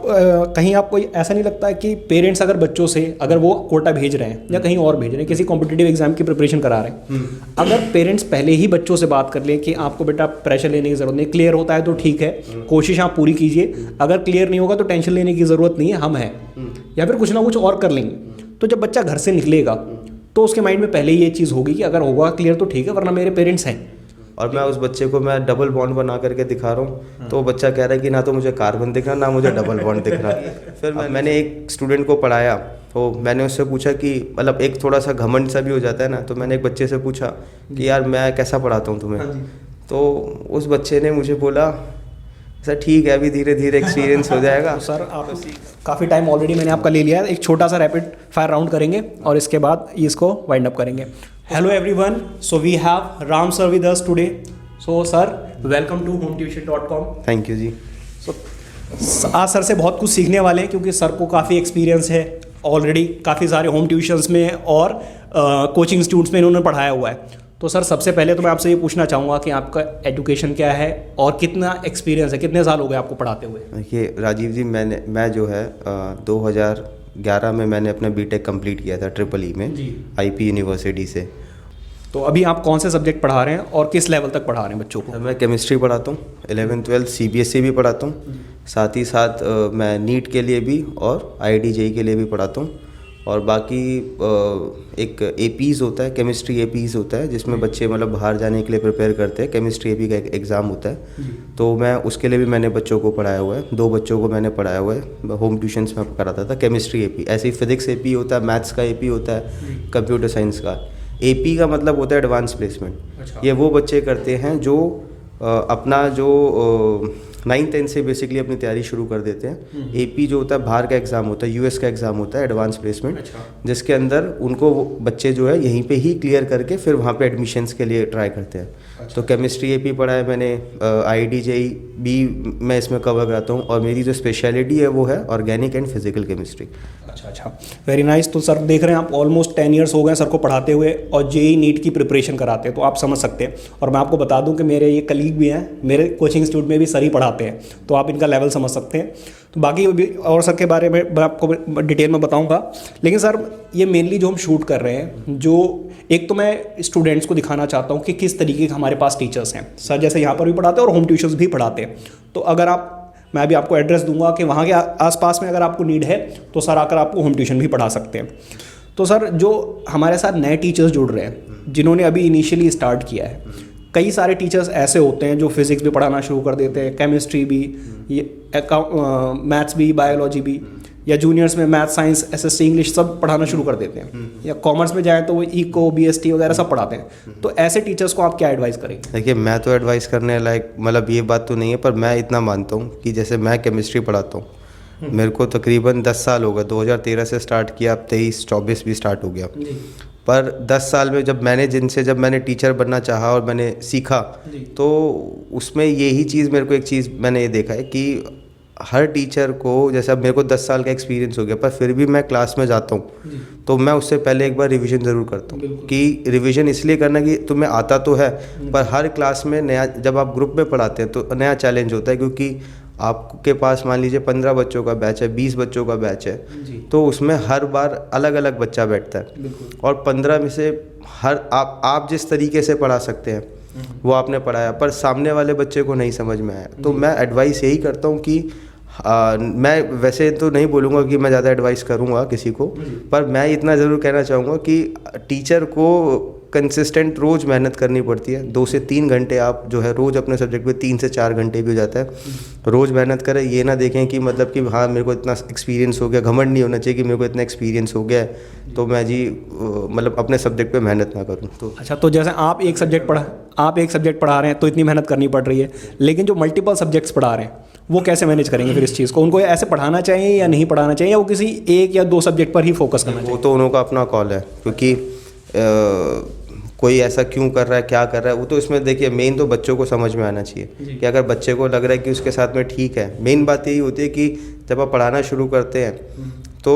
कहीं आपको ऐसा नहीं लगता है कि पेरेंट्स अगर बच्चों से अगर वो कोटा भेज रहे हैं या कहीं और भेज रहे हैं, किसी कॉम्पिटिटिव एग्जाम की प्रिपरेशन करा रहे हैं, अगर पेरेंट्स पहले ही बच्चों से बात कर लें कि आपको बेटा प्रेशर लेने की ज़रूरत नहीं, क्लियर होता है तो ठीक है, कोशिश आप पूरी कीजिए, अगर क्लियर नहीं होगा तो टेंशन लेने की ज़रूरत नहीं है, हम हैं, या फिर कुछ ना कुछ और कर लेंगे, तो जब बच्चा घर से निकलेगा तो उसके माइंड में पहले ही ये चीज़ होगी कि अगर होगा क्लियर तो ठीक है, वरना मेरे पेरेंट्स हैं। और मैं उस बच्चे को मैं डबल बॉन्ड बना करके दिखा रहा हूँ, तो वो बच्चा कह रहा है कि ना तो मुझे कार्बन दिख रहा, ना मुझे डबल बॉन्ड दिख रहा। फिर मैंने एक स्टूडेंट को पढ़ाया, तो मैंने उससे पूछा कि मतलब एक थोड़ा सा घमंड सा भी हो जाता है ना, तो मैंने एक बच्चे से पूछा कि यार मैं कैसा पढ़ाता हूँ तुम्हें, तो उस बच्चे ने मुझे बोला सर ठीक है, अभी धीरे धीरे एक्सपीरियंस हो जाएगा। तो सर आप काफ़ी टाइम ऑलरेडी मैंने आपका ले लिया है, एक छोटा सा रैपिड फायर राउंड करेंगे और इसके बाद इसको वाइंड अप करेंगे। Hello everyone, so we have Ram sir with us today. So sir welcome to hometuition.com। Thank you ji. सो आज सर से बहुत कुछ सीखने वाले हैं क्योंकि सर को काफ़ी एक्सपीरियंस है ऑलरेडी, काफ़ी सारे होम ट्यूशन्स में और कोचिंग इंस्टीट्यूट्स में इन्होंने पढ़ाया हुआ है। तो सर सबसे पहले तो मैं आपसे ये पूछना चाहूँगा कि आपका एजुकेशन क्या है और कितना एक्सपीरियंस है, कितने साल हो गए आपको पढ़ाते हुए? देखिए राजीव जी, मैं जो है 2011 में मैंने अपना बीटेक कंप्लीट किया था ट्रिपल ई में IP यूनिवर्सिटी से। तो अभी आप कौन से सब्जेक्ट पढ़ा रहे हैं और किस लेवल तक पढ़ा रहे हैं बच्चों को? मैं केमिस्ट्री पढ़ाता हूँ, 11th-12th CBSE भी पढ़ाता हूँ, साथ ही साथ मैं नीट के लिए भी और IIT JEE के लिए भी पढ़ाता हूँ। और बाकी एक APs होता है, केमिस्ट्री APs होता है, जिसमें बच्चे मतलब बाहर जाने के लिए प्रिपेयर करते हैं, केमिस्ट्री AP का एक एग्ज़ाम होता है, तो मैं उसके लिए भी मैंने बच्चों को पढ़ाया हुआ है, 2 बच्चों को मैंने पढ़ाया हुआ है, होम ट्यूशन्स में कराता था केमिस्ट्री AP। ऐसे ही फिजिक्स AP होता है, मैथ्स का AP होता है, कंप्यूटर साइंस का। AP का मतलब होता है एडवांस प्लेसमेंट। ये वो बच्चे करते हैं जो अपना जो 9th-10th से बेसिकली अपनी तैयारी शुरू कर देते हैं। AP जो होता है बाहर का एग्ज़ाम होता है, US का एग्ज़ाम होता है, एडवांस प्लेसमेंट, जिसके अंदर उनको बच्चे जो है यहीं पे ही क्लियर करके फिर वहाँ पे एडमिशन्स के लिए ट्राई करते हैं। तो केमिस्ट्री AP पढ़ा है मैंने, IIT JEE भी मैं इसमें कवर कराता हूँ, और मेरी जो स्पेशलिटी है वो है ऑर्गेनिक एंड फिजिकल केमिस्ट्री। अच्छा, वेरी नाइस। तो सर देख रहे हैं आप ऑलमोस्ट 10 ईयर्स हो गए सर को पढ़ाते हुए और JEE नीट की प्रिपरेशन कराते हैं, तो आप समझ सकते हैं। और मैं आपको बता दूं कि मेरे ये कलीग भी हैं, मेरे कोचिंग इंस्टीट्यूट में भी सर ही पढ़ाते हैं, तो आप इनका लेवल समझ सकते हैं। तो बाकी और सर के बारे में मैं आपको डिटेल में बताऊंगा, लेकिन सर ये मेनली जो हम शूट कर रहे हैं, जो एक तो मैं स्टूडेंट्स को दिखाना चाहता हूँ कि किस तरीके के हमारे पास टीचर्स हैं। सर जैसे यहाँ पर भी पढ़ाते हैं और होम ट्यूशन्स भी पढ़ाते हैं, तो अगर आप, मैं अभी आपको एड्रेस दूंगा कि वहाँ के आसपास में अगर आपको नीड है तो सर आकर आपको होम ट्यूशन भी पढ़ा सकते हैं। तो सर जो हमारे साथ नए टीचर्स जुड़ रहे हैं, जिन्होंने अभी इनिशियली स्टार्ट किया है, कई सारे टीचर्स ऐसे होते हैं जो फिज़िक्स भी पढ़ाना शुरू कर देते हैं, केमिस्ट्री भी, मैथ्स भी, बायोलॉजी भी, या जूनियर्स में मैथ, साइंस, SSC, इंग्लिश सब पढ़ाना शुरू कर देते हैं, या कॉमर्स में जाएँ तो वो इको, BST वगैरह सब पढ़ाते हैं। तो ऐसे टीचर्स को आप क्या एडवाइस करेंगे? देखिए मैं तो एडवाइस करने लायक मतलब ये बात तो नहीं है, पर मैं इतना मानता हूँ कि जैसे मैं केमिस्ट्री पढ़ाता हूँ, मेरे को तकरीबन 10 साल हो गए, 2013 से स्टार्ट किया, अब 23-24 भी स्टार्ट हो गया, पर 10 साल में जब मैंने टीचर बनना चाहा और मैंने सीखा, तो उसमें यही चीज़ मेरे को एक चीज़ मैंने ये देखा है कि हर टीचर को, जैसे अब मेरे को 10 साल का एक्सपीरियंस हो गया, पर फिर भी मैं क्लास में जाता हूँ तो मैं उससे पहले एक बार रिवीजन ज़रूर करता हूँ। कि रिवीजन इसलिए करना कि तुम्हें आता तो है, पर हर क्लास में नया, जब आप ग्रुप में पढ़ाते हैं तो नया चैलेंज होता है, क्योंकि आपके पास मान लीजिए 15 बच्चों का बैच है, 20 बच्चों का बैच है, तो उसमें हर बार अलग अलग बच्चा बैठता है, और 15 में से हर आप जिस तरीके से पढ़ा सकते हैं वो आपने पढ़ाया, पर सामने वाले बच्चे को नहीं समझ में आया। तो मैं एडवाइस यही करता हूँ कि मैं वैसे तो नहीं बोलूँगा कि मैं ज़्यादा एडवाइस करूँगा किसी को, पर मैं इतना ज़रूर कहना चाहूँगा कि टीचर को कंसिस्टेंट रोज़ मेहनत करनी पड़ती है। 2 से 3 घंटे आप जो है रोज़ अपने सब्जेक्ट पे 3 से 4 घंटे भी हो जाता है, रोज़ मेहनत करें। ये ना देखें कि मतलब कि हाँ मेरे को इतना एक्सपीरियंस हो गया, घमंड नहीं होना चाहिए कि मेरे को इतना एक्सपीरियंस हो गया है तो मैं जी मतलब अपने सब्जेक्ट पे मेहनत ना करूँ। तो अच्छा, तो जैसे आप एक सब्जेक्ट पढ़ा रहे हैं तो इतनी मेहनत करनी पड़ रही है, लेकिन जो मल्टीपल सब्जेक्ट्स पढ़ा रहे हैं वो कैसे मैनेज करेंगे फिर इस चीज़ को? उनको ऐसे पढ़ाना चाहिए या नहीं पढ़ाना चाहिए, या वो किसी 1 या 2 सब्जेक्ट पर ही फोकस करना चाहिए? वो तो उन्हों का अपना कॉल है, क्योंकि कोई ऐसा क्यों कर रहा है, क्या कर रहा है, वो तो इसमें देखिए मेन तो बच्चों को समझ में आना चाहिए कि अगर बच्चे को लग रहा है कि उसके साथ में ठीक है। मेन बात यही होती है कि जब आप पढ़ाना शुरू करते हैं तो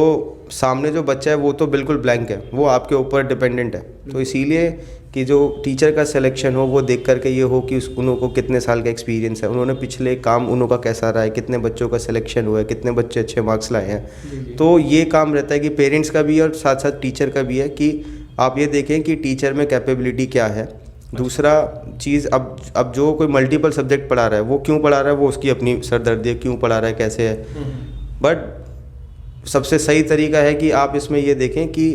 सामने जो बच्चा है वो तो बिल्कुल ब्लैंक है, वो आपके ऊपर डिपेंडेंट है। तो इसीलिए कि जो टीचर का सिलेक्शन हो वो देख करके ये हो कि उन को कितने साल का एक्सपीरियंस है, उन्होंने पिछले काम उनका कैसा रहा है, कितने बच्चों का सिलेक्शन हुआ है, कितने बच्चे अच्छे मार्क्स लाए हैं। तो ये काम रहता है कि पेरेंट्स का भी और साथ साथ टीचर का भी है कि आप ये देखें कि टीचर में कैपेबिलिटी क्या है। दूसरा चीज़, अब जो कोई मल्टीपल सब्जेक्ट पढ़ा रहा है वो क्यों पढ़ा रहा है, वो उसकी अपनी सरदर्दी है, क्यों पढ़ा रहा है, कैसे है। बट सबसे सही तरीका है कि आप इसमें ये देखें कि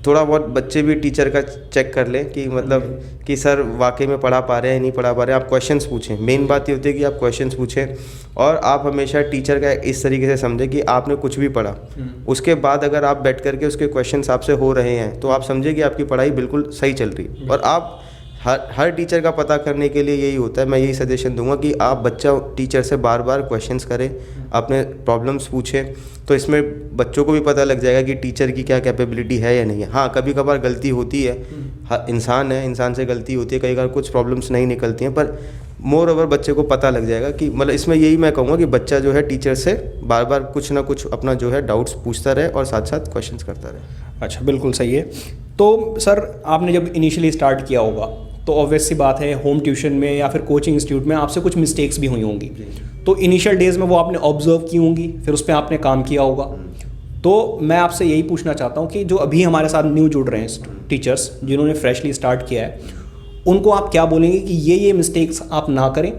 थोड़ा बहुत बच्चे भी टीचर का चेक कर लें कि मतलब कि सर वाकई में पढ़ा पा रहे हैं नहीं पढ़ा पा रहे हैं। आप क्वेश्चंस पूछें, मेन बात ये होती है कि आप क्वेश्चंस पूछें और आप हमेशा टीचर का इस तरीके से समझें कि आपने कुछ भी पढ़ा, उसके बाद अगर आप बैठ करके उसके क्वेश्चंस आपसे हो रहे हैं तो आप समझे कि आपकी पढ़ाई बिल्कुल सही चल रही है। और आप हर टीचर का पता करने के लिए यही होता है, मैं यही सजेशन दूंगा कि आप बच्चा टीचर से बार बार क्वेश्चंस करें, अपने प्रॉब्लम्स पूछें, तो इसमें बच्चों को भी पता लग जाएगा कि टीचर की क्या कैपेबिलिटी है या नहीं है। हाँ, कभी कभार गलती होती है, इंसान है, इंसान से गलती होती है, कई बार कुछ प्रॉब्लम्स नहीं निकलती हैं, पर मोर ओवर बच्चे को पता लग जाएगा कि मतलब इसमें यही मैं कहूँगा कि बच्चा जो है टीचर से बार बार कुछ ना कुछ अपना जो है डाउट्स पूछता रहे और साथ साथ क्वेश्चंस करता रहे। अच्छा, बिल्कुल सही है। तो सर आपने जब इनिशियली स्टार्ट किया होगा तो ऑब्वियस सी बात है होम ट्यूशन में या फिर कोचिंग इंस्टीट्यूट में आपसे कुछ मिस्टेक्स भी हुई होंगी, तो इनिशियल डेज में वो आपने ऑब्जर्व की होंगी, फिर उस पर आपने काम किया होगा। तो मैं आपसे यही पूछना चाहता हूँ कि जो अभी हमारे साथ न्यू जुड़ रहे हैं टीचर्स जिन्होंने फ्रेशली स्टार्ट किया है, उनको आप क्या बोलेंगे कि ये मिस्टेक्स आप ना करें।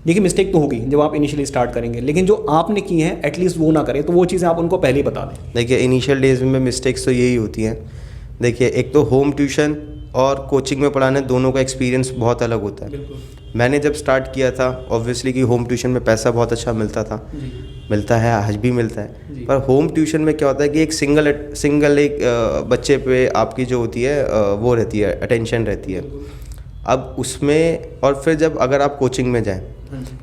देखिए मिस्टेक तो होगी जब आप इनिशियली स्टार्ट करेंगे, लेकिन जो आपने की हैं एटलीस्ट वो ना करें, तो वो चीज़ें आप उनको पहले ही बता दें। देखिए इनिशियल डेज में मिस्टेक्स तो यही होती हैं। देखिए एक तो होम ट्यूशन और कोचिंग में पढ़ाने दोनों का एक्सपीरियंस बहुत अलग होता है। मैंने जब स्टार्ट किया था ऑब्वियसली कि होम ट्यूशन में पैसा बहुत अच्छा मिलता था, मिलता है, आज भी मिलता है, पर होम ट्यूशन में क्या होता है कि एक सिंगल एक बच्चे पे आपकी जो होती है वो रहती है, अटेंशन रहती है। अब उसमें और फिर जब अगर आप कोचिंग में जाएं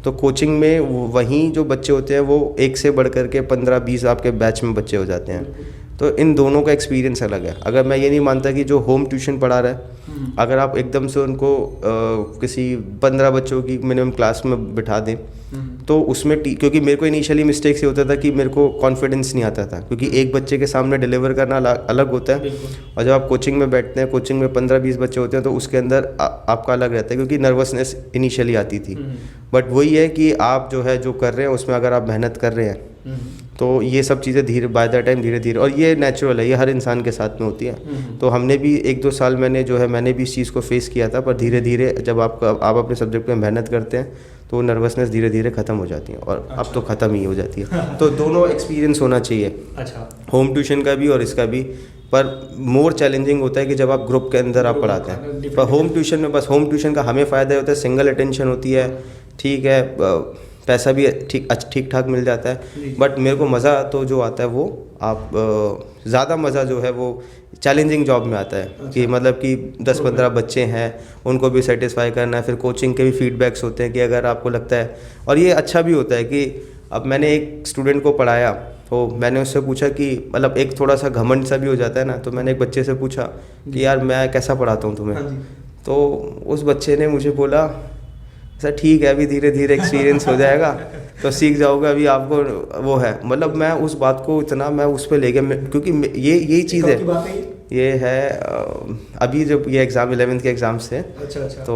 तो कोचिंग में वहीं जो बच्चे होते हैं वो एक से बढ़ कर के 15-20 आपके बैच में बच्चे हो जाते हैं। तो इन दोनों का एक्सपीरियंस अलग है। अगर मैं ये नहीं मानता कि जो होम ट्यूशन पढ़ा रहा है, अगर आप एकदम से उनको किसी 15 बच्चों की मिनिमम क्लास में बिठा दें तो उसमें क्योंकि मेरे को इनिशियली मिस्टेक्स ये होता था कि मेरे को कॉन्फिडेंस नहीं आता था, क्योंकि एक बच्चे के सामने डिलीवर करना अलग होता है और जब आप कोचिंग में बैठते हैं, कोचिंग में 15-20 बच्चे होते हैं तो उसके अंदर आपका अलग रहता है, क्योंकि नर्वसनेस इनिशियली आती थी। बट वही है कि आप जो है जो कर रहे हैं उसमें अगर आप मेहनत कर रहे हैं तो ये सब चीज़ें धीरे बाय द टाइम धीरे धीरे, और ये नेचुरल है, ये हर इंसान के साथ में होती है। तो हमने भी 1-2 साल मैंने भी इस चीज़ को फेस किया था, पर धीरे धीरे जब आप अपने सब्जेक्ट में मेहनत करते हैं तो वो नर्वसनेस धीरे धीरे ख़त्म हो जाती है, और अब तो ख़त्म ही हो जाती है। तो दोनों एक्सपीरियंस होना चाहिए, अच्छा, होम ट्यूशन का भी और इसका भी। पर मोर चैलेंजिंग होता है कि जब आप ग्रुप के अंदर आप पढ़ाते हैं। पर होम ट्यूशन में बस होम ट्यूशन का हमें फ़ायदा होता है, सिंगल अटेंशन होती है, ठीक है, पैसा भी ठीक ठाक मिल जाता है। बट मेरे को मज़ा तो जो आता है वो आप ज़्यादा मज़ा जो है वो चैलेंजिंग जॉब में आता है। अच्छा। कि मतलब कि 10-15 बच्चे हैं, उनको भी सेटिस्फाई करना है, फिर कोचिंग के भी फीडबैक्स होते हैं कि अगर आपको लगता है, और ये अच्छा भी होता है कि अब मैंने एक स्टूडेंट को पढ़ाया तो मैंने उससे पूछा कि मतलब एक थोड़ा सा घमंड सा भी हो जाता है ना, तो मैंने एक बच्चे से पूछा कि यार मैं कैसा पढ़ाता हूँ तुम्हें। तो उस बच्चे ने मुझे बोला सर ठीक है, अभी धीरे धीरे एक्सपीरियंस हो जाएगा तो सीख जाओगे, अभी आपको वो है। मतलब मैं उस बात को इतना मैं उस पर ले गया, क्योंकि यही चीज़ है, ये है अभी जब ये एग्ज़ाम 11th के एग्ज़ाम से। अच्छा। तो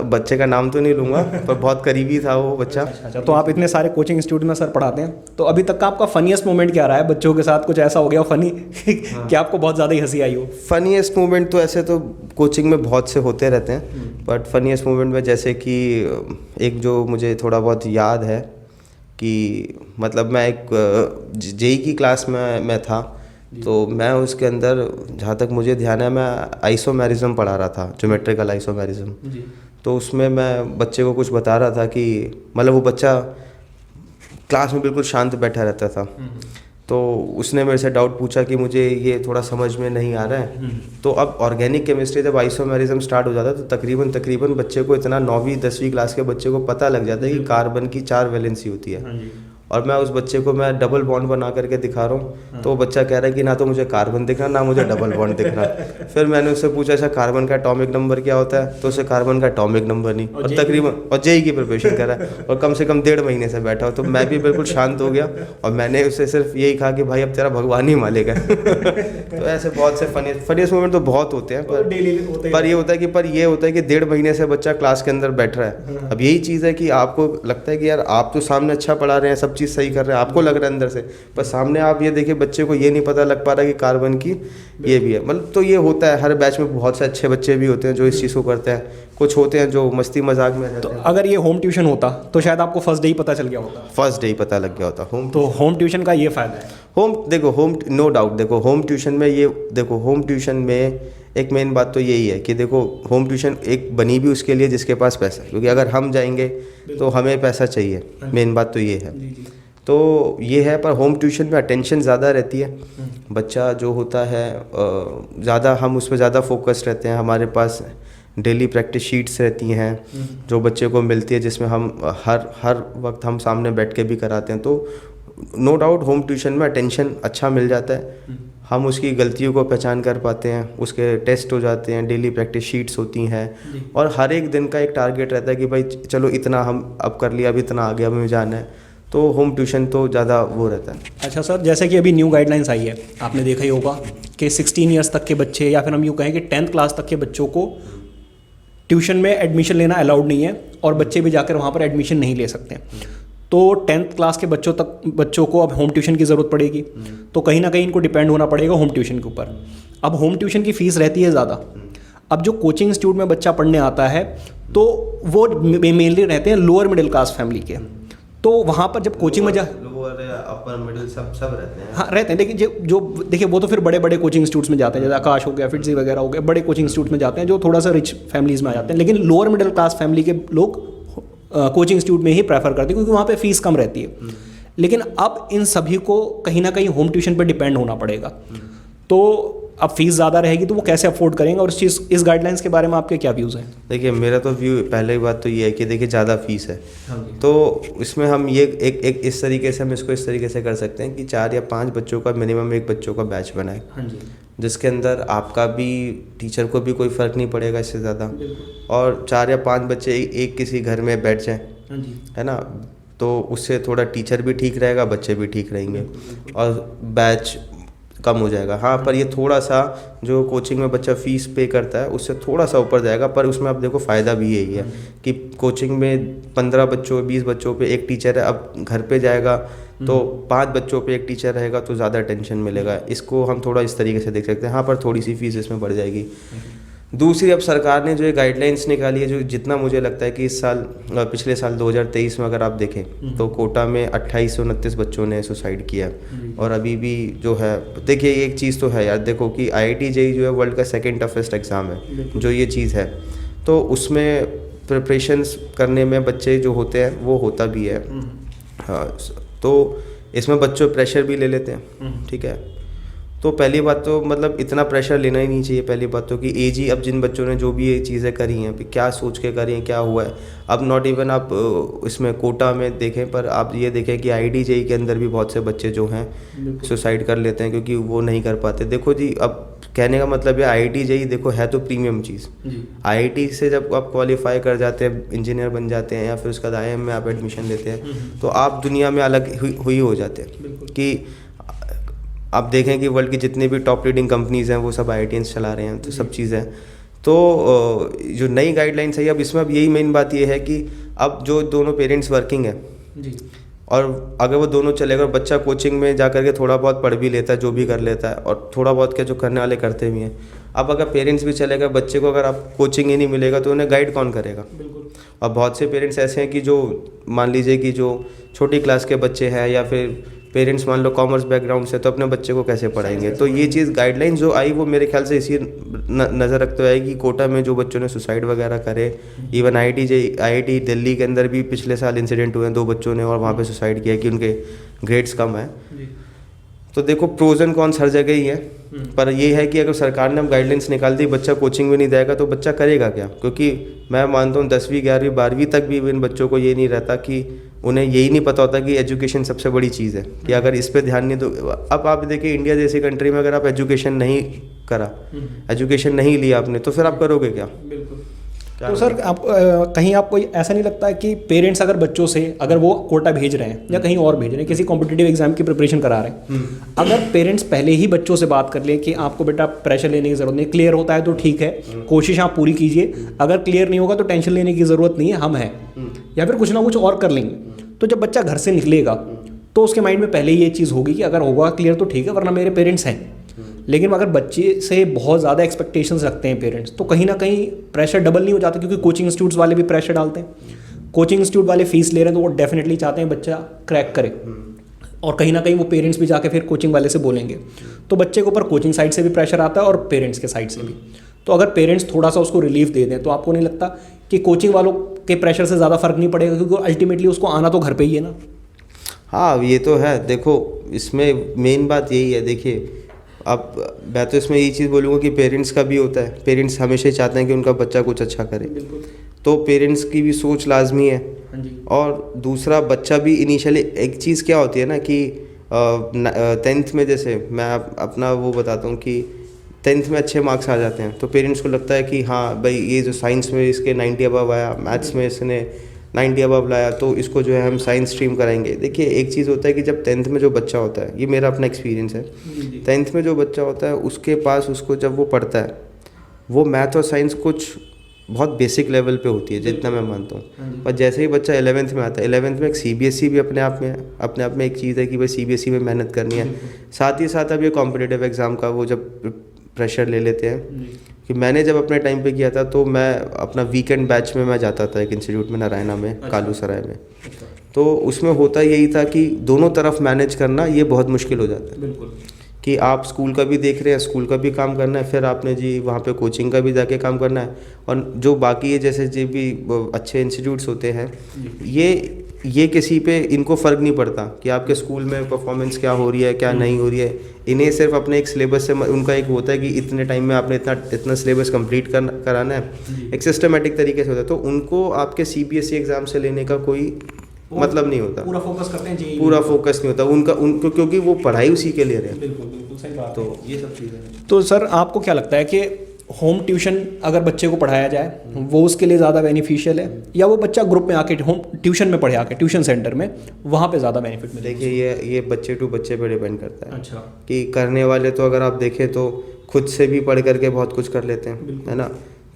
बच्चे का नाम तो नहीं लूँगा पर बहुत करीबी था वो बच्चा। अच्छा। तो आप इतने सारे कोचिंग इंस्टीट्यूट में सर पढ़ाते हैं, तो अभी तक का आपका फनीएस्ट मोमेंट क्या रहा है बच्चों के साथ? कुछ ऐसा हो गया फनी कि आपको बहुत ज़्यादा ही हंसी आई हो? फनीएस्ट मोमेंट तो ऐसे तो कोचिंग में बहुत से होते रहते हैं, बट फनीएस्ट मोमेंट में जैसे कि एक जो मुझे थोड़ा बहुत याद है कि मतलब मैं एक जेई की क्लास में मैं था, तो मैं उसके अंदर जहाँ तक मुझे ध्यान है मैं आइसोमेरिज्म पढ़ा रहा था, ज्योमेट्रिकल आइसोमेरिज्म। तो उसमें मैं बच्चे को कुछ बता रहा था कि मतलब वो बच्चा क्लास में बिल्कुल शांत बैठा रहता था। तो उसने मेरे से डाउट पूछा कि मुझे ये थोड़ा समझ में नहीं आ रहा है। तो अब ऑर्गेनिक केमिस्ट्री जब आइसोमेरिज्म स्टार्ट हो जाता है तो तकरीबन बच्चे को इतना 9वीं 10वीं क्लास के बच्चे को पता लग जाता है कि कार्बन की 4 वैलेंसी होती है। और मैं उस बच्चे को मैं डबल बॉन्ड बना करके दिखा रहा हूँ, तो वो बच्चा कह रहा है कि ना तो मुझे कार्बन दिख रहा ना मुझे डबल बॉन्ड दिख रहा। फिर मैंने उससे पूछा अच्छा कार्बन का एटॉमिक नंबर क्या होता है, तो उसे कार्बन का एटॉमिक नंबर नहीं, और तकरीबन और जेई की प्रिपरेशन कर रहा है और कम से कम 1.5 महीने से बैठा हो। तो मैं भी बिल्कुल शांत हो गया और मैंने उससे सिर्फ यही कहा कि भाई अब तेरा भगवान ही मालिक है। तो ऐसे बहुत से फनीस्ट मोमेंट तो बहुत होते हैं, पर ये होता है कि 1.5 महीने से बच्चा क्लास के अंदर बैठ रहा है। अब यही चीज़ है कि आपको लगता है कि यार आप तो सामने अच्छा पढ़ा रहे हैं, सब चीज़ सही कर रहे हैं, आपको लग रहा है अंदर से, पर सामने आप ये देखिए बच्चे को ये नहीं पता लग पा रहा कि कार्बन की ये भी है। मतलब तो ये होता है, हर बैच में बहुत से अच्छे बच्चे भी होते हैं जो इस चीज़ को करते हैं, कुछ होते हैं जो मस्ती मजाक में रहते तो हैं। अगर ये होम ट्यूशन होता तो शायद आपको फर्स्ट डे ही पता चल गया होता। फर्स्ट डे ही पता लग गया होता। तो होम ट्यूशन का ये फ़ायदा है। होम नो डाउट देखो होम ट्यूशन में एक मेन बात तो यही है कि देखो होम ट्यूशन एक बनी भी उसके लिए जिसके पास पैसा है, क्योंकि अगर हम जाएंगे तो हमें पैसा चाहिए, मेन बात तो ये है। तो ये है, पर होम ट्यूशन में अटेंशन ज़्यादा रहती है, बच्चा जो होता है ज़्यादा हम उस पर ज़्यादा फोकस रहते हैं, हमारे पास डेली प्रैक्टिस शीट्स रहती हैं जो बच्चे को मिलती है, जिसमें हम हर वक्त हम सामने बैठ के भी कराते हैं। तो नो डाउट होम ट्यूशन में अटेंशन अच्छा मिल जाता है, हम उसकी गलतियों को पहचान कर पाते हैं, उसके टेस्ट हो जाते हैं, डेली प्रैक्टिस शीट्स होती हैं, और हर एक दिन का एक टारगेट रहता है कि भाई चलो इतना हम अब कर लिया, अब इतना आगे हमें जाना है। तो होम ट्यूशन तो ज़्यादा वो रहता है। अच्छा सर, जैसे कि अभी न्यू गाइडलाइंस आई है, आपने देखा ही होगा कि 16 ईयर्स तक के बच्चे, या फिर हम यूँ कहें कि 10th क्लास तक के बच्चों को ट्यूशन में एडमिशन लेना अलाउड नहीं है, और बच्चे भी जाकर वहाँ पर एडमिशन नहीं ले सकते। तो 10th क्लास के बच्चों को अब होम ट्यूशन की ज़रूरत पड़ेगी, तो कहीं ना कहीं इनको डिपेंड होना पड़ेगा होम ट्यूशन के ऊपर। अब होम ट्यूशन की फ़ीस रहती है ज़्यादा। अब जो कोचिंग इंस्टीट्यूट में बच्चा पढ़ने आता है तो वो मेनली रहते हैं लोअर मिडिल क्लास फैमिली के, तो वहाँ पर जब कोचिंग में लोअर अपर मिडिल सब रहते हैं। हाँ रहते हैं, लेकिन जो देखिए वो तो फिर बड़े बड़े कोचिंग इंस्टीट्यूट्स में जाते हैं, जैसे आकाश हो गया, फिटजी वगैरह हो गया, बड़े कोचिंग इंस्टीट्यूट में जाते हैं जो थोड़ा सा रिच फैमिलीज़ में आ जाते हैं। लेकिन लोअर मिडिल क्लास फैमिली के लोग कोचिंग इंस्टीट्यूट में ही प्रेफर करते हैं, क्योंकि वहाँ पे फीस कम रहती है। लेकिन अब इन सभी को कहीं ना कहीं होम ट्यूशन पर डिपेंड होना पड़ेगा, तो अब फीस ज़्यादा रहेगी तो वो कैसे अफोर्ड करेंगे, और इस गाइडलाइंस के बारे में आपके क्या व्यूज़ हैं? देखिए मेरा तो व्यू पहले बात तो ये है कि देखिए ज़्यादा फीस है, तो इसमें हम ये एक इस तरीके से हम इसको इस तरीके से कर सकते हैं कि 4 या 5 बच्चों का मिनिमम एक बच्चों का बैच बनाए, जिसके अंदर आपका भी टीचर को भी कोई फ़र्क नहीं पड़ेगा इससे ज़्यादा, और 4 या 5 बच्चे एक किसी घर में बैठ जाएँ, है ना, तो उससे थोड़ा टीचर भी ठीक रहेगा, बच्चे भी ठीक रहेंगे और बैच कम हो जाएगा। हाँ, पर ये थोड़ा सा जो कोचिंग में बच्चा फ़ीस पे करता है उससे थोड़ा सा ऊपर जाएगा, पर उसमें अब देखो फ़ायदा भी यही है कि कोचिंग में 15 बच्चों 20 बच्चों पे एक टीचर है, अब घर पे जाएगा तो 5 बच्चों पे एक टीचर रहेगा तो ज़्यादा टेंशन मिलेगा। इसको हम थोड़ा इस तरीके से देख सकते हैं। हाँ, पर थोड़ी सी फीस इसमें बढ़ जाएगी। दूसरी, अब सरकार ने जो ये गाइडलाइंस निकाली है, जो जितना मुझे लगता है कि इस साल पिछले साल 2023 में अगर आप देखें तो कोटा में 2829 बच्चों ने सुसाइड किया, और अभी भी जो है देखिए एक चीज़ तो है यार, देखो कि IIT JEE जो है वर्ल्ड का 2nd टफेस्ट एग्ज़ाम है, जो ये चीज़ है, तो उसमें प्रिपरेशंस करने में बच्चे जो होते हैं वो होता भी है। हाँ, तो इसमें बच्चों प्रेशर भी ले लेते हैं, ठीक है। तो पहली बात तो मतलब इतना प्रेशर लेना ही नहीं चाहिए। पहली बात तो कि AG अब जिन बच्चों ने जो भी ये चीज़ें करी हैं, क्या सोच के करी हैं, क्या हुआ है, अब नॉट इवन आप इसमें कोटा में देखें, पर आप ये देखें कि IIT JEE के अंदर भी बहुत से बच्चे जो हैं सुसाइड कर लेते हैं क्योंकि वो नहीं कर पाते। देखो जी, अब कहने का मतलब है IIT JEE देखो है तो प्रीमियम चीज़। IIT से जब आप क्वालिफाई कर जाते हैं, इंजीनियर बन जाते हैं, या फिर उसके बाद IIM में आप एडमिशन लेते हैं, तो आप दुनिया में अलग हुई हो जाते हैं। कि आप देखें कि वर्ल्ड की जितनी भी टॉप लीडिंग कंपनीज़ हैं वो सब IITians चला रहे हैं, तो सब चीज़ें। तो जो नई गाइडलाइंस है अब इसमें अब यही मेन बात ये है कि अब जो दोनों पेरेंट्स वर्किंग है जी, और अगर वो दोनों चले गए, बच्चा कोचिंग में जा कर के थोड़ा बहुत पढ़ भी लेता है, जो भी कर लेता है, और थोड़ा बहुत क्या जो करने वाले करते भी हैं। अब अगर पेरेंट्स भी चले गए, बच्चे को अगर आप कोचिंग ही नहीं मिलेगा तो उन्हें गाइड कौन करेगा। और बहुत से पेरेंट्स ऐसे हैं कि जो मान लीजिए कि जो छोटी क्लास के बच्चे हैं, या फिर पेरेंट्स मान लो कॉमर्स बैकग्राउंड से, तो अपने बच्चे को कैसे पढ़ाएंगे। तो ये चीज़ गाइडलाइन जो आई वो मेरे ख्याल से इसी नज़र रखते हुए कि कोटा में जो बच्चों ने सुसाइड वगैरह करे, इवन IIT दिल्ली के अंदर भी पिछले साल इंसिडेंट हुए हैं 2 बच्चों ने, और वहाँ पे सुसाइड किया कि उनके ग्रेड्स कम है। तो देखो प्रोज एंड कॉन्स हर जगह ही है, पर ये है कि अगर सरकार ने अब गाइडलाइंस निकाल दी, बच्चा कोचिंग में नहीं जाएगा तो बच्चा करेगा क्या। क्योंकि मैं मानता हूँ 10वीं 11वीं 12वीं तक भी इन बच्चों को ये नहीं रहता कि उन्हें यही नहीं पता होता कि एजुकेशन सबसे बड़ी चीज़ है, कि अगर इस पे ध्यान नहीं दो। अब आप देखिए इंडिया जैसी कंट्री में अगर आप एजुकेशन नहीं करा, एजुकेशन नहीं लिया आपने, तो फिर आप करोगे क्या? बिल्कुल। तो सर आप कहीं आपको ऐसा नहीं लगता है कि पेरेंट्स अगर बच्चों से, अगर वो कोटा भेज रहे हैं या कहीं और भेज रहे हैं, किसी कॉम्पिटिटिव एग्जाम की प्रिपरेशन करा रहे हैं, अगर पेरेंट्स पहले ही बच्चों से बात कर ले कि आपको बेटा प्रेशर लेने की ज़रूरत नहीं, क्लियर होता है तो ठीक है, कोशिश आप पूरी कीजिए, अगर क्लियर नहीं होगा तो टेंशन लेने की ज़रूरत नहीं है, हम हैं, या फिर कुछ ना कुछ और कर लेंगे, तो जब बच्चा घर से निकलेगा तो उसके माइंड में पहले ही ये चीज़ होगी कि अगर होगा क्लियर तो ठीक है, वरना मेरे पेरेंट्स हैं। लेकिन अगर बच्चे से बहुत ज़्यादा एक्सपेक्टेशंस रखते हैं पेरेंट्स, तो कहीं ना कहीं प्रेशर डबल नहीं हो जाता, क्योंकि कोचिंग इंस्टीट्यूट्स वाले भी प्रेशर डालते हैं। कोचिंग इंस्टीट्यूट वाले फीस ले रहे हैं तो वो डेफिनेटली चाहते हैं बच्चा क्रैक करे, और कहीं ना कहीं वो पेरेंट्स भी जाके फिर कोचिंग वाले से बोलेंगे, तो बच्चे के ऊपर कोचिंग साइड से भी प्रेशर आता है और पेरेंट्स के साइड से भी। तो अगर पेरेंट्स थोड़ा सा उसको रिलीफ दे दें, तो आपको नहीं लगता कि कोचिंग वालों के प्रेशर से ज़्यादा फर्क नहीं पड़ेगा, क्योंकि अल्टीमेटली उसको आना तो घर पर ही है ना। हाँ, ये तो है। देखो इसमें मेन बात यही है, देखिए अब मैं तो इसमें यही चीज़ बोलूँगा कि पेरेंट्स का भी होता है, पेरेंट्स हमेशा ही चाहते हैं कि उनका बच्चा कुछ अच्छा करे, तो पेरेंट्स की भी सोच लाजमी है। और दूसरा, बच्चा भी इनिशियली एक चीज़ क्या होती है ना कि 10th में, जैसे मैं अपना वो बताता हूँ कि 10th में अच्छे मार्क्स आ जाते हैं तो पेरेंट्स को लगता है कि हाँ भाई, ये जो साइंस में इसके 90 अबव आया, मैथ्स में इसने 90 अबव लाया, तो इसको जो है हम साइंस स्ट्रीम कराएंगे। देखिए एक चीज़ होता है कि जब 10th में जो बच्चा होता है, ये मेरा अपना एक्सपीरियंस है, 10th में जो बच्चा होता है उसके पास, उसको जब वो पढ़ता है, वो मैथ और साइंस कुछ बहुत बेसिक लेवल पे होती है जितना मैं मानता हूँ। पर जैसे ही बच्चा 11th में आता है, 11th में एक CBSE भी अपने आप में एक चीज़ है कि भाई CBSE में मेहनत करनी है। साथ ही साथ अब ये कॉम्पिटिटिव एग्ज़ाम का वो जब प्रेशर ले लेते हैं, कि मैंने जब अपने टाइम पे किया था तो मैं अपना वीकेंड बैच में मैं जाता था एक इंस्टीट्यूट में नारायणा में, कालू सराय में, तो उसमें होता यही था कि दोनों तरफ मैनेज करना ये बहुत मुश्किल हो जाता है। बिल्कुल, कि आप स्कूल का भी देख रहे हैं, स्कूल का भी काम करना है, फिर आपने जी वहाँ पे कोचिंग का भी जाके काम करना है, और जो बाकी है जैसे जो भी अच्छे इंस्टीट्यूट्स होते हैं, ये किसी पे इनको फ़र्क नहीं पड़ता कि आपके स्कूल में परफॉर्मेंस क्या हो रही है, क्या नहीं हो रही है। इन्हें सिर्फ अपने एक सिलेबस से, उनका एक होता है कि इतने टाइम में आपने इतना सिलेबस कंप्लीट कराना है, एक सिस्टमेटिक तरीके से होता है। तो उनको आपके CBSE एग्ज़ाम से लेने का कोई मतलब नहीं होता, पूरा फोकस करते हैं, पूरा फोकस नहीं होता उनको, क्योंकि वो पढ़ाई उसी के लिए रहे। बिल्कुल सही बात। तो ये सब चीज़ें। तो सर आपको क्या लगता है कि होम ट्यूशन अगर बच्चे को पढ़ाया जाए वो उसके लिए ज़्यादा बेनिफिशियल है, या वो बच्चा ग्रुप में आके होम ट्यूशन में पढ़े, आके ट्यूशन सेंटर में, वहाँ पे ज़्यादा बेनिफिट मिलेगा? देखिए ये बच्चे टू बच्चे पे डिपेंड करता है। अच्छा। कि करने वाले तो अगर आप देखें तो खुद से भी पढ़ करके बहुत कुछ कर लेते हैं, है ना,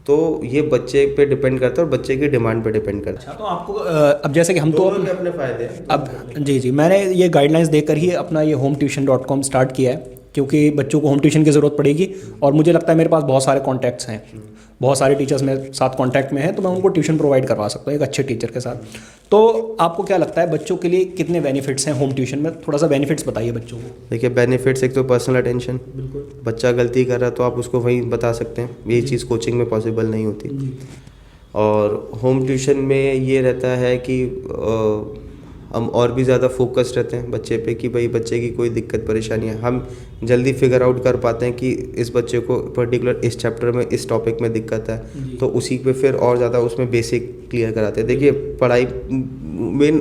तो ये बच्चे पे डिपेंड करता है और बच्चे की डिमांड पे डिपेंड करता है। अच्छा, तो आपको अब जैसे कि हम तो अपने फ़ायदे हैं। अब जी मैंने ये गाइडलाइंस देकर ही अपना ये hometuition.com स्टार्ट किया है, क्योंकि बच्चों को होम ट्यूशन की ज़रूरत पड़ेगी, और मुझे लगता है मेरे पास बहुत सारे कॉन्टैक्ट्स हैं, बहुत सारे टीचर्स मेरे साथ कॉन्टैक्ट में हैं, तो मैं उनको ट्यूशन प्रोवाइड करवा सकता हूँ एक अच्छे टीचर के साथ। तो आपको क्या लगता है बच्चों के लिए कितने बेनिफिट्स हैं होम ट्यूशन में? थोड़ा सा बेनिफिट्स बताइए बच्चों को। देखिए बेनिफिट्स, एक तो पर्सनल अटेंशन, बच्चा गलती कर रहा है तो आप उसको वहीं बता सकते हैं, ये चीज़ कोचिंग में पॉसिबल नहीं होती। और होम ट्यूशन में ये रहता है कि हम और भी ज़्यादा फोकस्ड रहते हैं बच्चे पे, कि भाई बच्चे की कोई दिक्कत परेशानी है, हम जल्दी फिगर आउट कर पाते हैं कि इस बच्चे को पर्टिकुलर इस चैप्टर में, इस टॉपिक में दिक्कत है, तो उसी पे फिर और ज़्यादा उसमें बेसिक क्लियर कराते हैं। देखिए पढ़ाई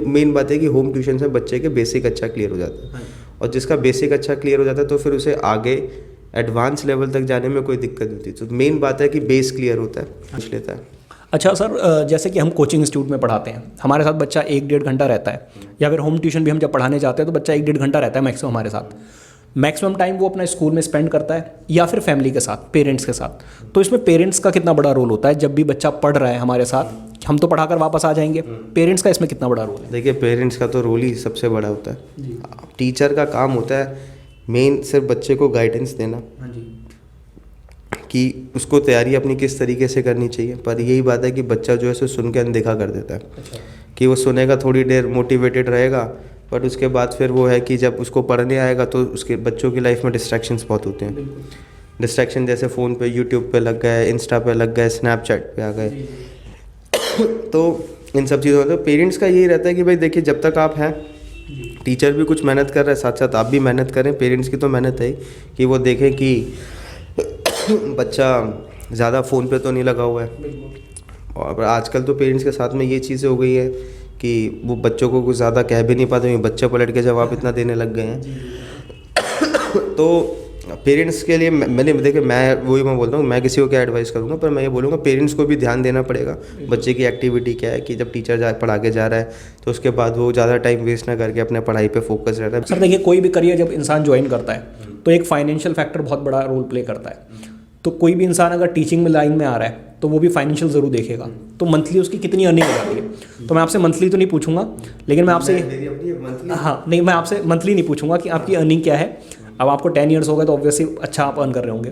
मेन बात है कि होम ट्यूशन से बच्चे के बेसिक अच्छा क्लियर हो जाता है, और जिसका बेसिक अच्छा क्लियर हो जाता है तो फिर उसे आगे एडवांस लेवल तक जाने में कोई दिक्कत नहीं होती। तो मेन बात है कि बेस क्लियर होता है, पूछ लेता है। अच्छा सर, जैसे कि हम कोचिंग इंस्टीट्यूट में पढ़ाते हैं, हमारे साथ बच्चा 1-1.5 घंटा रहता है, या फिर होम ट्यूशन भी हम जब पढ़ाने जाते हैं तो बच्चा 1-1.5 घंटा रहता है मैक्सिमम हमारे साथ। मैक्सिमम टाइम वो अपना स्कूल में स्पेंड करता है या फिर फैमिली के साथ, पेरेंट्स के साथ। तो इसमें पेरेंट्स का कितना बड़ा रोल होता है? जब भी बच्चा पढ़ रहा है हमारे साथ, हम तो पढ़ाकर वापस आ जाएंगे, पेरेंट्स का इसमें कितना बड़ा रोल है? देखिए पेरेंट्स का तो रोल ही सबसे बड़ा होता है। टीचर का काम होता है मेन सिर्फ बच्चे को गाइडेंस देना, कि उसको तैयारी अपनी किस तरीके से करनी चाहिए। पर यही बात है कि बच्चा जो है सो सुन के अनदेखा कर देता है। अच्छा। कि वो सुनेगा, थोड़ी देर मोटिवेटेड रहेगा, बट उसके बाद फिर वो है कि जब उसको पढ़ने आएगा तो उसके बच्चों की लाइफ में डिस्ट्रैक्शंस बहुत होते हैं। डिस्ट्रैक्शन जैसे फ़ोन पे, यूट्यूब पे लग गए, इंस्टा पे लग गए, स्नैपचैट पे आ गए, तो इन सब चीज़ों में तो पेरेंट्स का यही रहता है कि भाई देखिए जब तक आप हैं, टीचर भी कुछ मेहनत कर रहा है, साथ साथ आप भी मेहनत करें। पेरेंट्स की तो मेहनत है कि वो देखें कि बच्चा ज़्यादा फ़ोन पे तो नहीं लगा हुआ है। और आजकल तो पेरेंट्स के साथ में ये चीज़ें हो गई है कि वो बच्चों को कुछ ज़्यादा कह भी नहीं पाते, क्योंकि बच्चे पलट के जवाब इतना देने लग गए हैं। तो पेरेंट्स के लिए मैंने देखिए, मैं बोलता हूँ, मैं किसी को क्या एडवाइस करूँगा, पर मैं ये बोलूँगा पेरेंट्स को भी ध्यान देना पड़ेगा बच्चे की एक्टिविटी क्या है, कि जब टीचर पढ़ा के जा रहा है तो उसके बाद वो ज़्यादा टाइम वेस्ट ना करके अपने पढ़ाई पे फोकस रहना है। सर देखिए, कोई भी करियर जब इंसान ज्वाइन करता है तो एक फाइनेंशियल फैक्टर बहुत बड़ा रोल प्ले करता है। तो कोई भी इंसान अगर टीचिंग में लाइन में आ रहा है तो वो भी फाइनेंशियल ज़रूर देखेगा। तो मंथली उसकी कितनी अर्निंग हो जाती है, तो मैं आपसे मंथली तो नहीं पूछूंगा, लेकिन मैं आपसे हाँ नहीं, मैं आपसे मंथली नहीं पूछूंगा कि आपकी अर्निंग क्या है। अब आपको 10 ईयर्स हो गए तो ऑब्वियसली अच्छा आप अर्न कर रहे होंगे,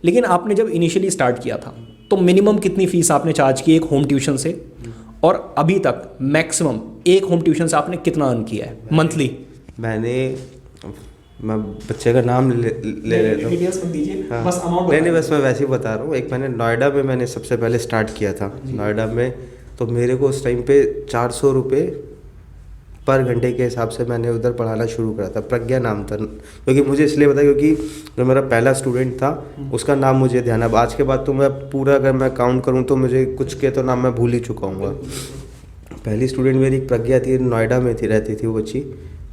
लेकिन आपने जब इनिशियली स्टार्ट किया था तो मिनिमम कितनी फ़ीस आपने चार्ज की एक होम ट्यूशन से, और अभी तक मैक्सिमम एक होम ट्यूशन से आपने कितना अर्न किया है मंथली? मैं बच्चे का नाम ले लेता हूँ। हाँ। बस अमाउंट नहीं, बस मैं वैसे ही बता रहा हूँ। एक मैंने नोएडा में मैंने सबसे पहले स्टार्ट किया था नोएडा में, तो मेरे को उस टाइम पे 400 रुपये पर घंटे के हिसाब से मैंने उधर पढ़ाना शुरू करा था। प्रज्ञा नाम था, क्योंकि मुझे इसलिए पता, क्योंकि जो मेरा पहला स्टूडेंट था उसका नाम मुझे ध्यान है। अब आज के बाद तो मैं पूरा अगर मैं काउंट करूँ तो मुझे कुछ के तो नाम मैं भूल ही चुका हूँ। पहली स्टूडेंट मेरी प्रज्ञा थी, नोएडा में रहती थी वो बच्ची,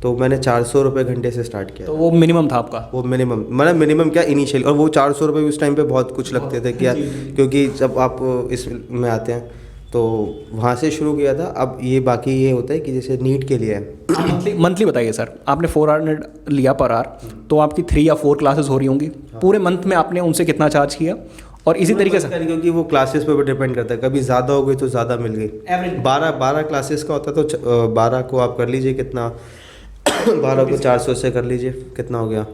तो मैंने 400 रुपये घंटे से स्टार्ट किया। तो वो मिनिमम था आपका? वो मिनिमम, मतलब मिनिमम क्या इनिशियली, और वो 400 रुपये उस टाइम पे बहुत कुछ लगते थे क्या, क्योंकि जब आप इस में आते हैं तो वहाँ से शुरू किया था। अब ये बाकी ये होता है कि जैसे नीट के लिए है मंथली बताइए सर, आपने 400 लिया पर आवर, तो आपकी 3 या 4 क्लासेस हो रही होंगी। पूरे मंथ में आपने उनसे कितना चार्ज किया? और इसी तरीके से, क्योंकि वो क्लासेस पे भी डिपेंड करता है, कभी ज़्यादा हो गई तो ज़्यादा मिल गई। 12 क्लासेस का होता है तो 12 को आप कर लीजिए कितना, 12 को 400 से कर लीजिए, कितना हो गया,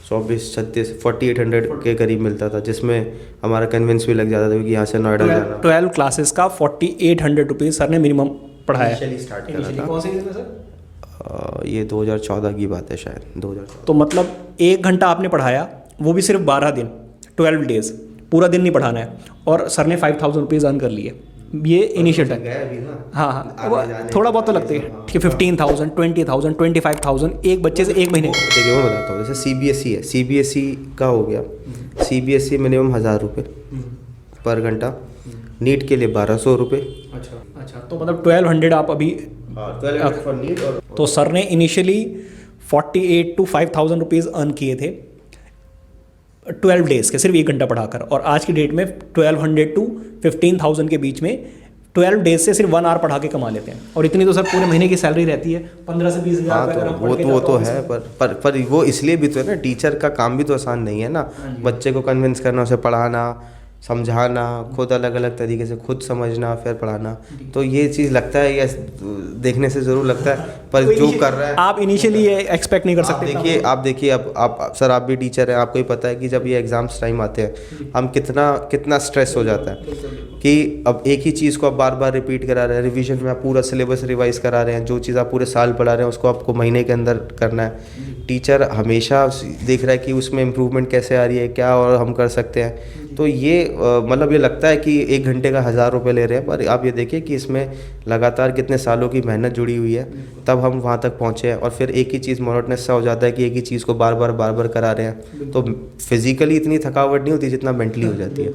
24, 36, 4800 के करीब मिलता था, जिसमें हमारा कन्विंस भी लग जाता था, क्योंकि यहाँ से नोएडा जाना। 12 क्लासेस का 4800 रुपीज़ सर ने मिनिमम पढ़ाया। स्टार्ट करा था। कौन से ईयर में सर? ये 2014 की बात है शायद, 2014। तो मतलब 1 घंटा आपने पढ़ाया, वो भी सिर्फ 12 दिन, 12 डेज, पूरा दिन नहीं पढ़ाना है, और सर ने 5000 रुपीज़ अर्न कर लिए। ये इनिशियल टाइम। हाँ हाँ, थोड़ा बहुत तो लगते हैं, ठीक है। 15,000, 20,000, 25,000 एक बच्चे से एक महीने। देखिए मैं बताता हूँ, जैसे CBSE है, CBSE का हो गया, CBSE मिनिमम 1000 रुपये पर घंटा, नीट के लिए 1200 रुपये। अच्छा, तो मतलब 1200 आप अभी। तो सर ने इनिशियली 48 to 5000 रुपीज़ अर्न किए थे 12 डेज़ के, सिर्फ 1 घंटा पढ़ाकर, और आज की डेट में 1200 to 15,000 के बीच में 12 डेज से सिर्फ 1 आवर पढ़ा के कमा लेते हैं। और इतनी तो सर पूरे महीने की सैलरी रहती है 15 से 20 हज़ार। वो तो है, पर वो इसलिए भी तो है ना, टीचर का काम भी तो आसान नहीं है ना। बच्चे को कन्विंस करना, उसे पढ़ाना, समझाना, खुद अलग अलग तरीके से खुद समझना फिर पढ़ाना, तो ये चीज़ लगता है, ये देखने से ज़रूर लगता है, पर जो कर रहा है आप इनिशियली ये एक्सपेक्ट नहीं कर सकते। आप देखिए अब आप सर, आप भी टीचर हैं, आपको ही पता है कि जब ये एग्ज़ाम्स टाइम आते हैं हम कितना स्ट्रेस हो जाता है कि अब एक ही चीज़ को आप बार बार रिपीट करा रहे हैं। रिवीजन में आप पूरा सिलेबस रिवाइज करा रहे हैं, जो चीज़ आप पूरे साल पढ़ा रहे हैं उसको आपको महीने के अंदर करना है। टीचर हमेशा देख रहा है कि उसमें इम्प्रूवमेंट कैसे आ रही है, क्या और हम कर सकते हैं। तो ये मतलब ये लगता है कि 1 घंटे का 1000 रुपये ले रहे हैं, पर आप ये देखिए कि इसमें लगातार कितने सालों की मेहनत जुड़ी हुई है, तब हम वहाँ तक पहुँचे हैं। और फिर एक ही चीज़ मोनोटोनस सा हो जाता है कि एक ही चीज़ को बार बार करा रहे हैं, तो फिजिकली इतनी थकावट नहीं होती जितना मेंटली हो जाती है।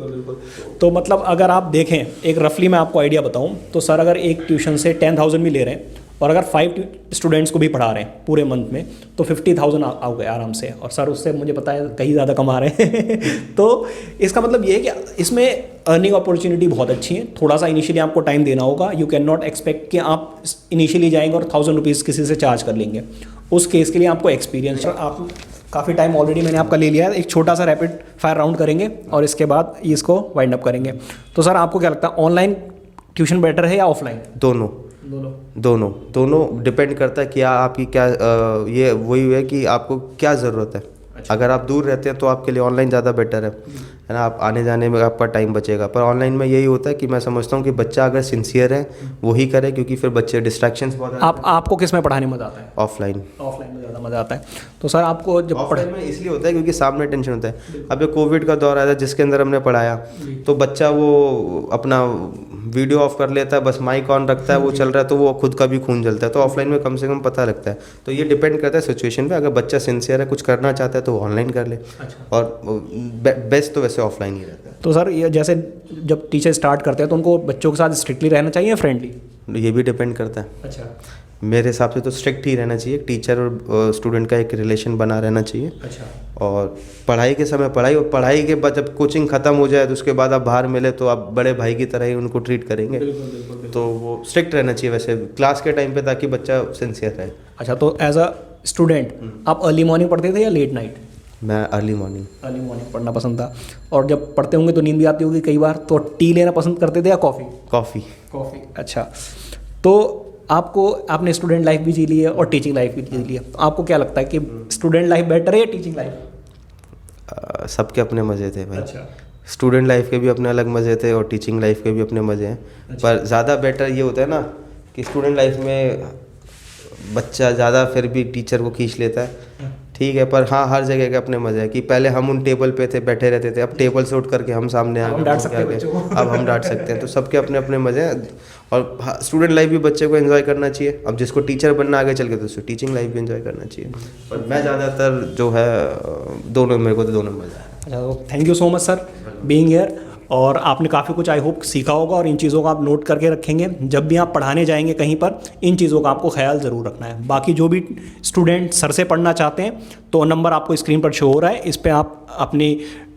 तो मतलब अगर आप देखें, एक रफली मैं आपको आइडिया बताऊं, तो सर अगर एक ट्यूशन से 10,000 भी ले रहे हैं और अगर 5 स्टूडेंट्स को भी पढ़ा रहे हैं पूरे मंथ में, तो 50,000 आ गए आराम से। और सर उससे मुझे पता है कहीं ज़्यादा कमा रहे हैं तो इसका मतलब ये है कि इसमें अर्निंग अपॉर्चुनिटी बहुत अच्छी है। थोड़ा सा इनिशियली आपको टाइम देना होगा। यू कैन नॉट एक्सपेक्ट कि आप इनिशियली जाएंगे और 1000 रुपीज़ किसी से चार्ज कर लेंगे। उस केस के लिए आपको एक्सपीरियंस, आप काफ़ी टाइम ऑलरेडी मैंने आपका ले लिया है। एक छोटा सा रैपिड फायर राउंड करेंगे और इसके बाद इसको वाइंड अप करेंगे। तो सर आपको क्या लगता है, ऑनलाइन ट्यूशन बेटर है या ऑफलाइन? दोनों डिपेंड करता है कि आपकी क्या ये वही है कि आपको क्या ज़रूरत है। अच्छा। अगर आप दूर रहते हैं तो आपके लिए ऑनलाइन ज़्यादा बेटर है ना, आप आने जाने में आपका टाइम बचेगा। पर ऑनलाइन में यही होता है कि मैं समझता हूँ कि बच्चा अगर सिंसियर है वही करे, क्योंकि फिर बच्चे डिस्ट्रैक्शंस बहुत। आपको किस में पढ़ाने में मज़ा आता है? ऑफलाइन में ज़्यादा मज़ा आता है। तो सर आपको जब ऑफलाइन में इसलिए होता है क्योंकि सामने टेंशन होता है। अब ये कोविड का दौर आया था जिसके अंदर हमने पढ़ाया, तो बच्चा वो अपना वीडियो ऑफ कर लेता है, बस माइक ऑन रखता है, वो चल रहा है, तो वो खुद का भी खून जलता है। तो ऑफलाइन में कम से कम पता लगता है। तो ये डिपेंड करता है सिचुएशन पे। अगर बच्चा सिंसियर है, कुछ करना चाहता है, तो ऑनलाइन कर ले। अच्छा। और बेस्ट तो वैसे ऑफलाइन ही रहता तो सर ये जैसे जब टीचर स्टार्ट करते हैं तो उनको बच्चों के साथ स्ट्रिक्टली रहना चाहिए, फ्रेंडली? है। ये भी डिपेंड करता है। अच्छा मेरे हिसाब से तो स्ट्रिक्ट ही रहना चाहिए, टीचर और स्टूडेंट का एक रिलेशन बना रहना चाहिए। अच्छा। और पढ़ाई के समय पढ़ाई, और पढ़ाई के बाद जब कोचिंग ख़त्म हो जाए तो उसके बाद आप बाहर मिले तो आप बड़े भाई की तरह ही उनको ट्रीट करेंगे। बिल्कुल। तो वो स्ट्रिक्ट रहना चाहिए वैसे क्लास के टाइम पे, ताकि बच्चा सिंसियर रहे। अच्छा, तो एज अ स्टूडेंट आप अर्ली मॉर्निंग पढ़ते थे या लेट नाइट? मैं अर्ली मॉर्निंग पढ़ना पसंद था। और जब पढ़ते होंगे तो नींद भी आती होगी कई बार, तो टी लेना पसंद करते थे या कॉफ़ी? कॉफ़ी। अच्छा, तो आपको आपने स्टूडेंट लाइफ भी जी ली है और टीचिंग लाइफ भी जी ली है, तो आपको क्या लगता है कि स्टूडेंट लाइफ बेटर है या टीचिंग लाइफ? सबके अपने मज़े थे भाई। अच्छा। स्टूडेंट लाइफ के भी अपने अलग मज़े थे और टीचिंग लाइफ के भी अपने मज़े हैं। अच्छा। पर ज़्यादा बेटर ये होता है ना कि स्टूडेंट लाइफ में बच्चा ज़्यादा फिर भी टीचर को खींच लेता है, ठीक है, पर हाँ हर जगह के अपने मज़े हैं। कि पहले हम उन टेबल पे थे, बैठे रहते थे, अब टेबल से उठ करके हम सामने आ हम डांट सकते हैं बच्चों को। अब हम डांट सकते हैं। तो सबके अपने अपने मज़े हैं। और स्टूडेंट लाइफ भी बच्चे को एंजॉय करना चाहिए। अब जिसको टीचर बनना आगे चल के, तो उसको टीचिंग लाइफ भी एंजॉय करना चाहिए। पर मैं ज़्यादातर जो है दोनों, मेरे को तो दोनों मज़ा है। अच्छा, तो thank you so much sir being here. और आपने काफ़ी कुछ आई होप सीखा होगा और इन चीज़ों को आप नोट करके रखेंगे। जब भी आप पढ़ाने जाएंगे कहीं पर, इन चीज़ों का आपको ख्याल ज़रूर रखना है। बाकी जो भी स्टूडेंट सर से पढ़ना चाहते हैं तो नंबर आपको स्क्रीन पर शो हो रहा है, इस पर आप अपनी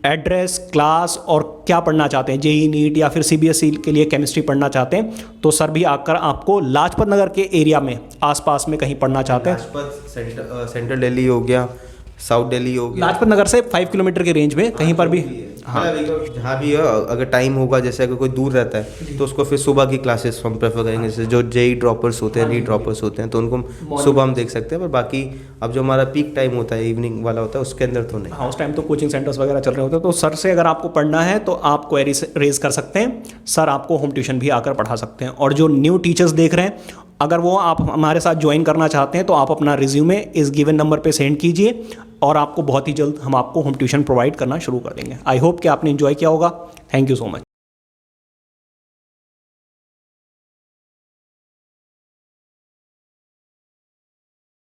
एड्रेस, क्लास और क्या पढ़ना चाहते हैं, जेई नीट या फिर सीबीएसई के लिए केमिस्ट्री पढ़ना चाहते हैं, तो सर भी आकर आपको लाजपत नगर के एरिया में आसपास में कहीं पढ़ना चाहते हैं। लाजपत सेंट्रल दिल्ली हो गया, साउथ दिल्ली हो गया, लाजपत नगर से 5 किलोमीटर के रेंज में कहीं पर भी। हाँ, जहाँ भी है, अगर टाइम होगा, जैसे अगर कोई दूर रहता है तो उसको फिर सुबह की क्लासेस हम प्रेफर करेंगे। जैसे जो जेई ड्रॉपर्स होते हैं, नीट ड्रॉपर्स होते हैं, तो उनको सुबह हम देख सकते हैं। पर बाकी अब जो हमारा पीक टाइम होता है, इवनिंग वाला होता है, उसके अंदर तो नहीं। हाँ, उस टाइम तो कोचिंग सेंटर्स वगैरह चल रहे होते हैं। तो सर से अगर आपको पढ़ना है तो आप क्वेरी रेज कर सकते हैं, सर आपको होम ट्यूशन भी आकर पढ़ा सकते हैं। और जो न्यू टीचर्स देख रहे हैं, अगर वो आप हमारे साथ ज्वाइन करना चाहते हैं तो आप अपना रिज्यूमे इस गिवन नंबर पे सेंड कीजिए और आपको बहुत ही जल्द हम आपको होम ट्यूशन प्रोवाइड करना शुरू कर देंगे। आई होप कि आपने एंजॉय किया होगा। Thank you so much.